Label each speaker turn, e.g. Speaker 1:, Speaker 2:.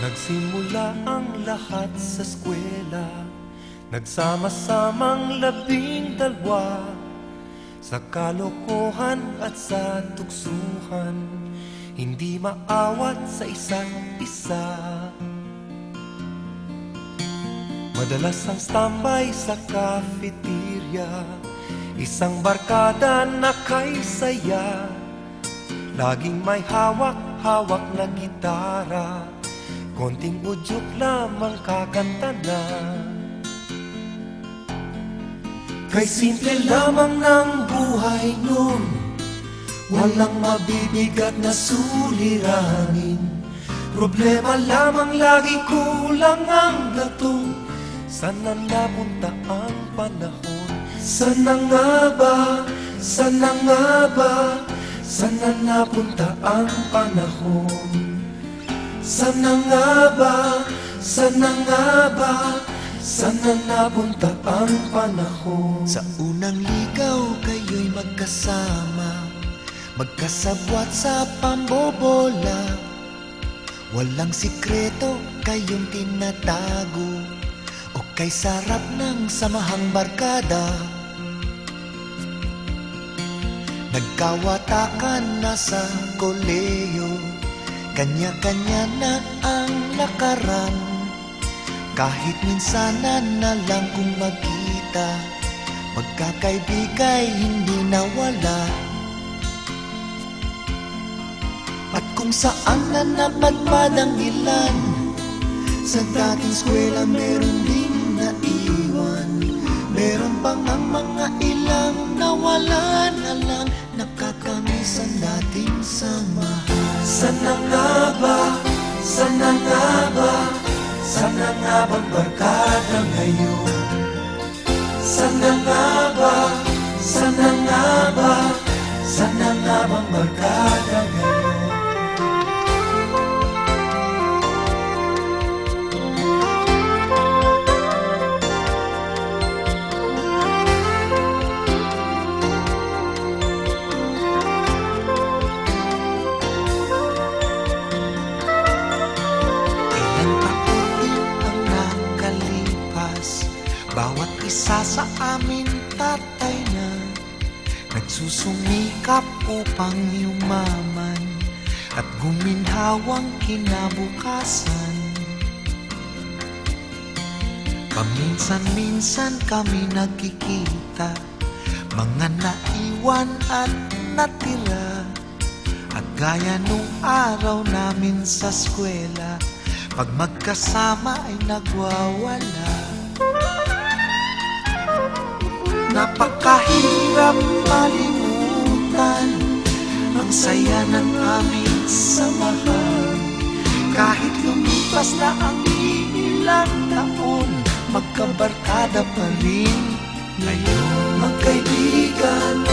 Speaker 1: Nagsimula ang lahat sa eskwela, nagsama-samang 12, sa kalokohan at sa tuksuhan, hindi maawat sa isa't isa. Madalas ang standby sa cafeteria, isang barkada na kay saya, laging may hawak-hawak na gitara, konting udyok lamang kakanta na. Kay simple lamang ng buhay nun, walang mabibigat na suliranin. Problema lamang lagi, kulang ang gatong. Sana napunta ang panahon? Sana nga ba? Sana nga ba? Sana napunta ang panahon? Sana nga ba? Sana nga ba? Sana napunta ang panahon?
Speaker 2: Sa unang ligaw kayo'y magkasama, magkasabwat sa pambobola. Walang sikreto kayong tinatago, o kay sarap ng samahang barkada. Nagkawatakan na sa koleyo, kanya-kanya na ang lakaran. Kahit minsanan na lang kung magkita, pagkakaibigay hindi nawala. At kung saan na napadpad ang ilan, sa dating eskwela meron ding naiwan. Meron pang ang mga ilang nawala na lang, nakakamiss ang dating samahan.
Speaker 1: Sana nga ba? Sana nga ba? Sana nga bang barkada ngayon? Sana nga ba? Sana nga ba? Sana nga bang barkada ngayon?
Speaker 2: Bawat isa sa amin tatay na, nagsusumikap upang yumaman at guminhawang kinabukasan. Paminsan-minsan kami nagkikita, mga naiwan at natira. At gaya nung araw namin sa eskwela, pag magkasama ay nagwawala. Napakahirap malimutan ang saya ng aming samahan. Kahit lumipas na ang ilang taon, magkabarkada pa rin ngayon.
Speaker 1: Magkaibigan,